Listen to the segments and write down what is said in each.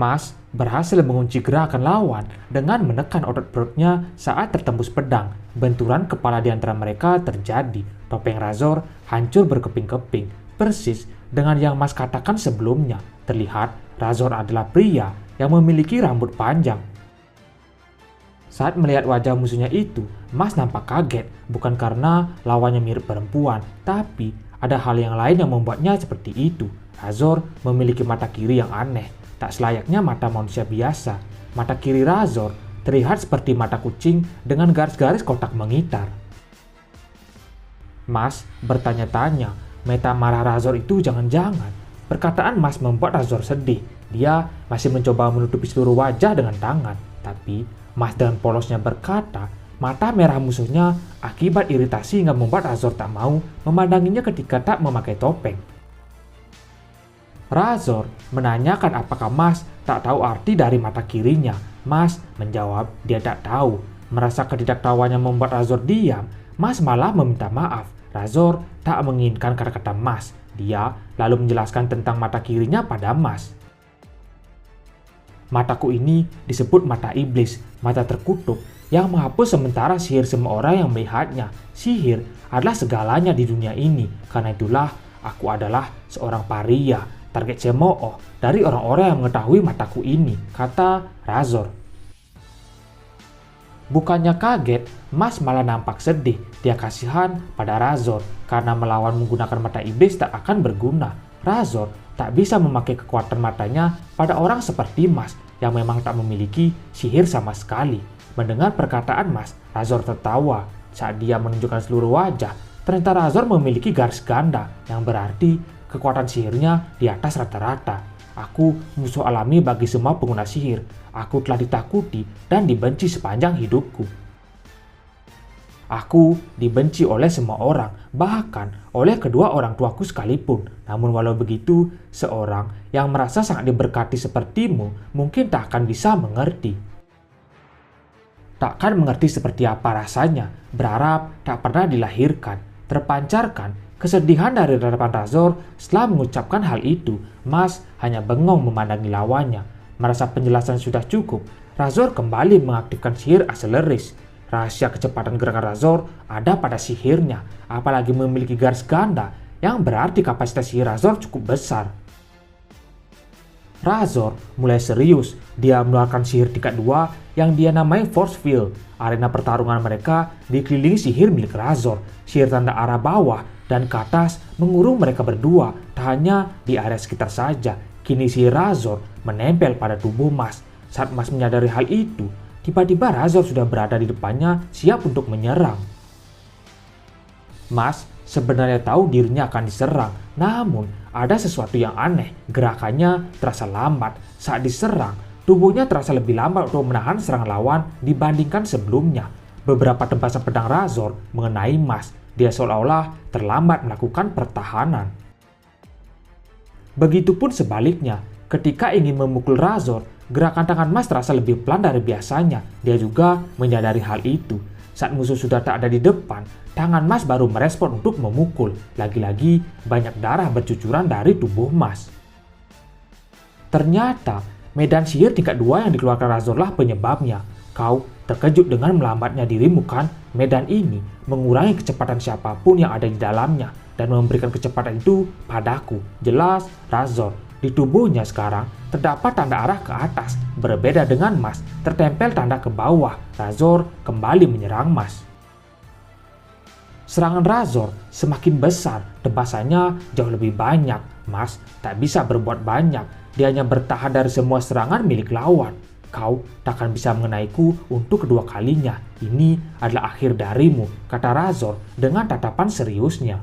Mas berhasil mengunci gerakan lawan dengan menekan otot perutnya saat tertembus pedang. Benturan kepala di antara mereka terjadi. Topeng Razor hancur berkeping-keping, persis dengan yang Mas katakan sebelumnya. Terlihat Razor adalah pria yang memiliki rambut panjang. Saat melihat wajah musuhnya itu, Mas nampak kaget, bukan karena lawannya mirip perempuan, tapi ada hal yang lain yang membuatnya seperti itu. Razor memiliki mata kiri yang aneh, tak selayaknya mata manusia biasa. Mata kiri Razor terlihat seperti mata kucing dengan garis-garis kotak mengitar. Mas bertanya-tanya, mata marah Razor itu jangan-jangan. Perkataan Mas membuat Razor sedih. Dia masih mencoba menutupi seluruh wajah dengan tangan, tapi Mas dengan polosnya berkata, mata merah musuhnya akibat iritasi hingga membuat Razor tak mau memandanginya ketika tak memakai topeng. Razor menanyakan apakah Mas tak tahu arti dari mata kirinya. Mas menjawab dia tak tahu. Merasa ketidaktahuannya membuat Razor diam, Mas malah meminta maaf. Razor tak menginginkan kata-kata Mas. Dia lalu menjelaskan tentang mata kirinya pada Mas. Mataku ini disebut mata iblis, mata terkutuk yang menghapus sementara sihir semua orang yang melihatnya. Sihir adalah segalanya di dunia ini. Karena itulah aku adalah seorang paria, target cemooh dari orang-orang yang mengetahui mataku ini, kata Razor. Bukannya kaget, Mas malah nampak sedih. Dia kasihan pada Razor karena melawan menggunakan mata iblis tak akan berguna. Razor tak bisa memakai kekuatan matanya pada orang seperti Mas yang memang tak memiliki sihir sama sekali. Mendengar perkataan Mas, Razor tertawa. Saat dia menunjukkan seluruh wajah, ternyata Razor memiliki garis ganda yang berarti kekuatan sihirnya di atas rata-rata. Aku musuh alami bagi semua pengguna sihir. Aku telah ditakuti dan dibenci sepanjang hidupku. Aku dibenci oleh semua orang, bahkan oleh kedua orang tuaku sekalipun. Namun walau begitu, seorang yang merasa sangat diberkati sepertimu mungkin tak akan bisa mengerti. Takkan mengerti seperti apa rasanya, berharap tak pernah dilahirkan. Terpancarkan kesedihan dari hadapan Razor setelah mengucapkan hal itu. Mas hanya bengong memandangi lawannya. Merasa penjelasan sudah cukup, Razor kembali mengaktifkan sihir Acceleris. Rahasia kecepatan gerakan Razor ada pada sihirnya, apalagi memiliki garis ganda yang berarti kapasitas sihir Razor cukup besar. Razor mulai serius. Dia mengeluarkan sihir tingkat 2 yang dia namai Force Field. Arena pertarungan mereka dikelilingi sihir milik Razor. Sihir tanda arah bawah dan ke atas mengurung mereka berdua, tak hanya di area sekitar saja. Kini sihir Razor menempel pada tubuh Mas. Saat Mas menyadari hal itu, tiba-tiba Razor sudah berada di depannya siap untuk menyerang. Mas sebenarnya tahu dirinya akan diserang, namun ada sesuatu yang aneh. Gerakannya terasa lambat. Saat diserang, tubuhnya terasa lebih lambat untuk menahan serangan lawan dibandingkan sebelumnya. Beberapa tempasan pedang Razor mengenai Mas. Dia seolah-olah terlambat melakukan pertahanan. Begitupun sebaliknya, ketika ingin memukul Razor, gerakan tangan Mas terasa lebih pelan dari biasanya. Dia juga menyadari hal itu. Saat musuh sudah tak ada di depan, tangan Mas baru merespon untuk memukul. Lagi-lagi banyak darah bercucuran dari tubuh Mas. Ternyata medan sihir tingkat 2 yang dikeluarkan Razor lah penyebabnya. Kau terkejut dengan melambatnya dirimu kan? Medan ini mengurangi kecepatan siapapun yang ada di dalamnya dan memberikan kecepatan itu padaku. Jelas Razor. Di tubuhnya sekarang terdapat tanda arah ke atas. Berbeda dengan Mas, tertempel tanda ke bawah. Razor kembali menyerang Mas. Serangan Razor semakin besar, tebasannya jauh lebih banyak. Mas tak bisa berbuat banyak. Dia hanya bertahan dari semua serangan milik lawan. Kau takkan bisa mengenaiku untuk kedua kalinya. Ini adalah akhir darimu, kata Razor dengan tatapan seriusnya.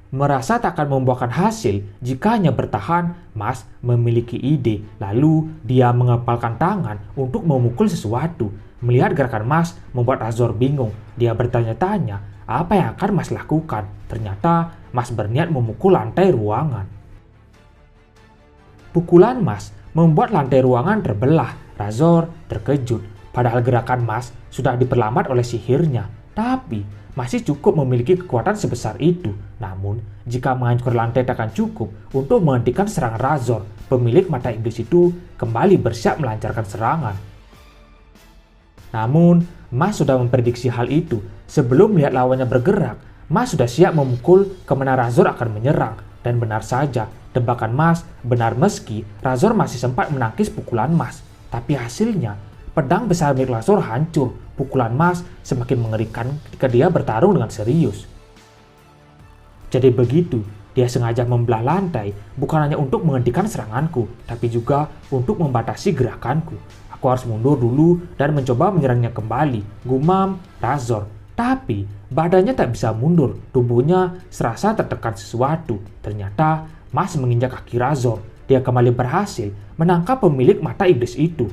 Merasa tak akan membuahkan hasil jika hanya bertahan, Mas memiliki ide. Lalu dia mengepalkan tangan untuk memukul sesuatu. Melihat gerakan Mas membuat Razor bingung. Dia bertanya-tanya apa yang akan Mas lakukan. Ternyata Mas berniat memukul lantai ruangan. Pukulan Mas membuat lantai ruangan terbelah. Razor terkejut. Padahal gerakan Mas sudah diperlambat oleh sihirnya. tapi masih cukup memiliki kekuatan sebesar itu. Namun, jika menghancurkan lantai takkan cukup untuk menghentikan serangan Razor. Pemilik mata iblis itu kembali bersiap melancarkan serangan. Namun, Mas sudah memprediksi hal itu. Sebelum melihat lawannya bergerak, Mas sudah siap memukul kemana Razor akan menyerang. Dan benar saja, tebakan Mas benar meski Razor masih sempat menangkis pukulan Mas. Tapi hasilnya, pedang besar milik Razor hancur. Pukulan Mas semakin mengerikan ketika dia bertarung dengan serius. Jadi begitu, dia sengaja membelah lantai bukan hanya untuk menghentikan seranganku, tapi juga untuk membatasi gerakanku. Aku harus mundur dulu dan mencoba menyerangnya kembali, gumam Razor. Tapi badannya tak bisa mundur, tubuhnya serasa tertekan sesuatu. Ternyata Mas menginjak kaki Razor. Dia kembali berhasil menangkap pemilik mata iblis itu.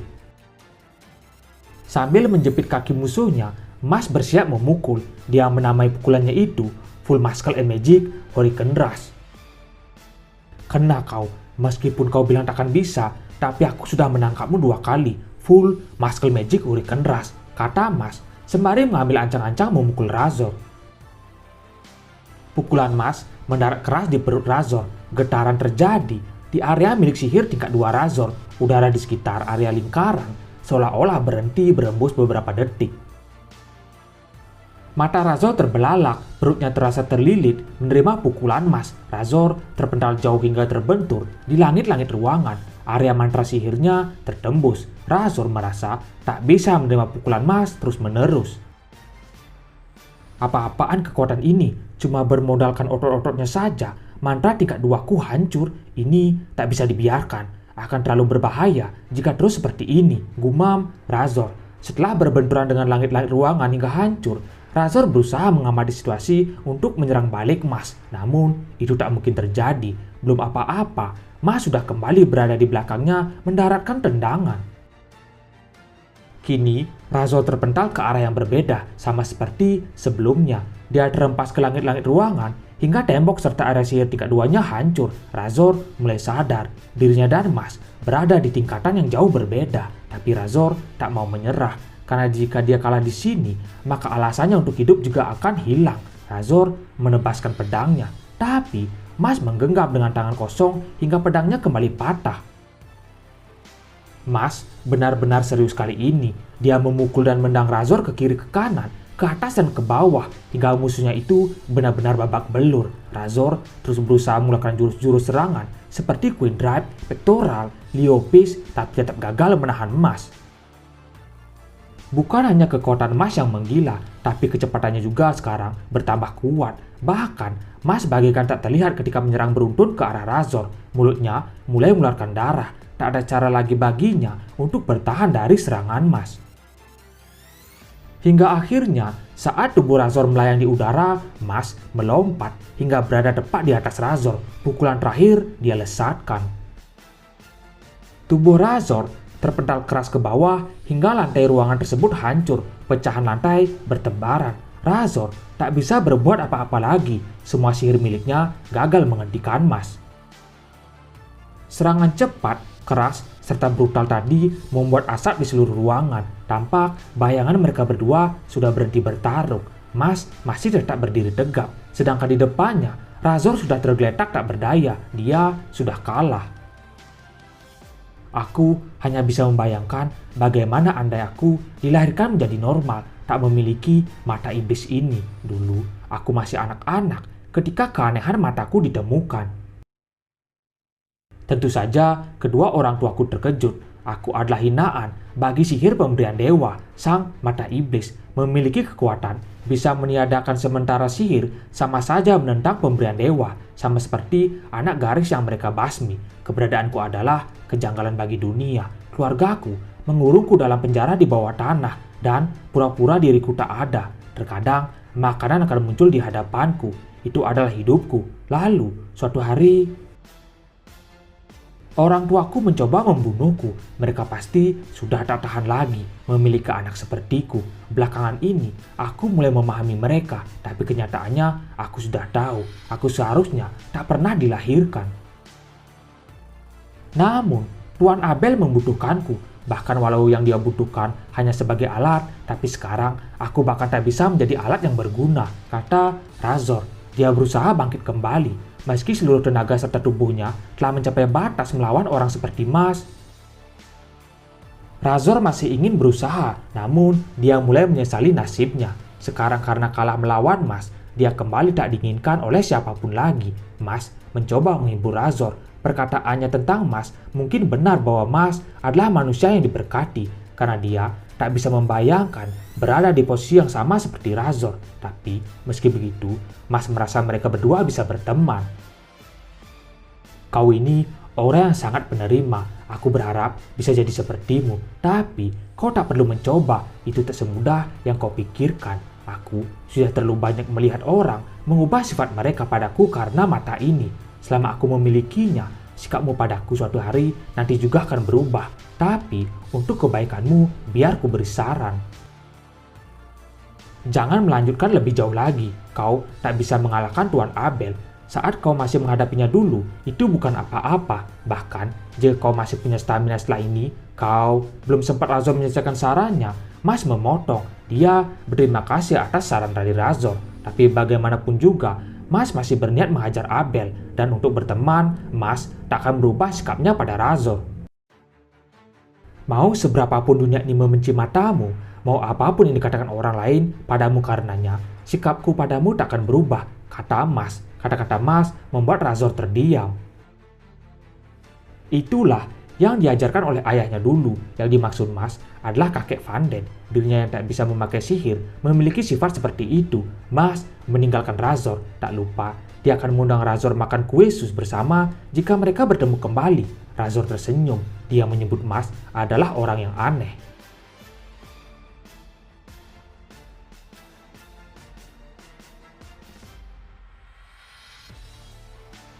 Sambil menjepit kaki musuhnya, Mas bersiap memukul. Dia menamai pukulannya itu Full Muscle and Magic Hurricane Rush. Kena kau, meskipun kau bilang takkan bisa, tapi aku sudah menangkapmu 2 kali. Full Muscle Magic Hurricane Rush, kata Mas, sembari mengambil ancang-ancang memukul Razor. Pukulan Mas mendarat keras di perut Razor. Getaran terjadi di area milik sihir tingkat 2 Razor. Udara di sekitar area lingkaran seolah-olah berhenti berembus beberapa detik. Mata Razor terbelalak, perutnya terasa terlilit menerima pukulan Mas. Razor terpental jauh hingga terbentur di langit-langit ruangan. Area mantra sihirnya tertembus. Razor merasa tak bisa menerima pukulan Mas terus-menerus. Apa-apaan kekuatan ini? Cuma bermodalkan otot-ototnya saja. Mantra tingkat 2-ku hancur. Ini tak bisa dibiarkan. Akan terlalu berbahaya jika terus seperti ini, gumam Razor. Setelah berbenturan dengan langit-langit ruangan hingga hancur, Razor berusaha mengamati situasi untuk menyerang balik Mas. Namun, itu tak mungkin terjadi. Belum apa-apa, Mas sudah kembali berada di belakangnya mendaratkan tendangan. Kini, Razor terpental ke arah yang berbeda, sama seperti sebelumnya. Dia terhempas ke langit-langit ruangan, hingga tembok serta area sihir tingkat 2-nya hancur. Razor mulai sadar, dirinya dan Mas berada di tingkatan yang jauh berbeda. Tapi Razor tak mau menyerah, karena jika dia kalah di sini, maka alasannya untuk hidup juga akan hilang. Razor menebaskan pedangnya, tapi Mas menggenggam dengan tangan kosong hingga pedangnya kembali patah. Mas benar-benar serius kali ini. Dia memukul dan mendang Razor ke kiri ke kanan, ke atas dan ke bawah, hingga musuhnya itu benar-benar babak belur. Razor terus berusaha melakukan jurus-jurus serangan seperti Queen Drive, Pectoral, Leo Fist, tapi tetap gagal menahan Mas. Bukan hanya kekuatan Mas yang menggila, tapi kecepatannya juga sekarang bertambah kuat. Bahkan, Mas bagaikan tak terlihat ketika menyerang beruntun ke arah Razor. Mulutnya mulai mengeluarkan darah. Tak ada cara lagi baginya untuk bertahan dari serangan Mas. Hingga akhirnya, saat tubuh Razor melayang di udara, Mas melompat hingga berada tepat di atas Razor. Pukulan terakhir dia lesatkan. Tubuh Razor terpental keras ke bawah hingga lantai ruangan tersebut hancur. Pecahan lantai bertebaran. Razor tak bisa berbuat apa-apa lagi. Semua sihir miliknya gagal menghentikan Mas. Serangan cepat, keras, serta brutal tadi membuat asap di seluruh ruangan. Tampak bayangan mereka berdua sudah berhenti bertarung. Mas masih tetap berdiri tegap, sedangkan di depannya Razor sudah tergeletak tak berdaya. Dia sudah kalah. Aku hanya bisa membayangkan bagaimana andai aku dilahirkan menjadi normal, tak memiliki mata iblis ini. Dulu aku masih anak-anak ketika keanehan mataku ditemukan. Tentu saja kedua orang tuaku terkejut. Aku adalah hinaan bagi sihir pemberian dewa. Sang mata iblis memiliki kekuatan bisa meniadakan sementara sihir, sama saja menentang pemberian dewa, sama seperti anak garis yang mereka basmi. Keberadaanku adalah kejanggalan bagi dunia. Keluargaku mengurungku dalam penjara di bawah tanah dan pura-pura diriku tak ada. Terkadang makanan akan muncul di hadapanku. Itu adalah hidupku. Lalu suatu hari orang tuaku mencoba membunuhku. Mereka pasti sudah tak tahan lagi memiliki anak sepertiku. Belakangan ini, aku mulai memahami mereka. Tapi kenyataannya, aku sudah tahu. Aku seharusnya tak pernah dilahirkan. Namun, Tuan Abel membutuhkanku. Bahkan walau yang dia butuhkan hanya sebagai alat, tapi sekarang aku bahkan tak bisa menjadi alat yang berguna, kata Razor. Dia berusaha bangkit kembali, meski seluruh tenaga serta tubuhnya telah mencapai batas melawan orang seperti Mas. Razor masih ingin berusaha, namun dia mulai menyesali nasibnya. Sekarang karena kalah melawan Mas, dia kembali tak diinginkan oleh siapapun lagi. Mas mencoba menghibur Razor. Perkataannya tentang Mas mungkin benar bahwa Mas adalah manusia yang diberkati, karena dia tak bisa membayangkan berada di posisi yang sama seperti Razor. Tapi meski begitu, Mas merasa mereka berdua bisa berteman. Kau ini orang yang sangat penerima. Aku berharap bisa jadi sepertimu. Tapi kau tak perlu mencoba. Itu tak semudah yang kau pikirkan. Aku sudah terlalu banyak melihat orang mengubah sifat mereka padaku karena mata ini. Selama aku memilikinya, sikapmu padaku suatu hari nanti juga akan berubah. Tapi untuk kebaikanmu, biar ku beri saran. Jangan melanjutkan lebih jauh lagi. Kau tak bisa mengalahkan Tuan Abel. Saat kau masih menghadapinya dulu, itu bukan apa-apa. Bahkan, jika kau masih punya stamina setelah ini, kau belum sempat Razor menyelesaikan sarannya. Mas memotong. Dia berterima kasih atas saran dari Razor. Tapi bagaimanapun juga, Mas masih berniat menghajar Abel. Dan untuk berteman, Mas tak akan berubah sikapnya pada Razor. Mau seberapapun dunia ini membenci matamu, mau apapun yang dikatakan orang lain padamu karenanya, sikapku padamu tak akan berubah, kata Mas. Kata-kata Mas membuat Razor terdiam. Itulah yang diajarkan oleh ayahnya dulu. Yang dimaksud Mas adalah kakek Vanden. Dirinya yang tak bisa memakai sihir memiliki sifat seperti itu. Mas meninggalkan Razor. Tak lupa, dia akan mengundang Razor makan kue sus bersama jika mereka bertemu kembali. Razor tersenyum. Dia menyebut Mas adalah orang yang aneh.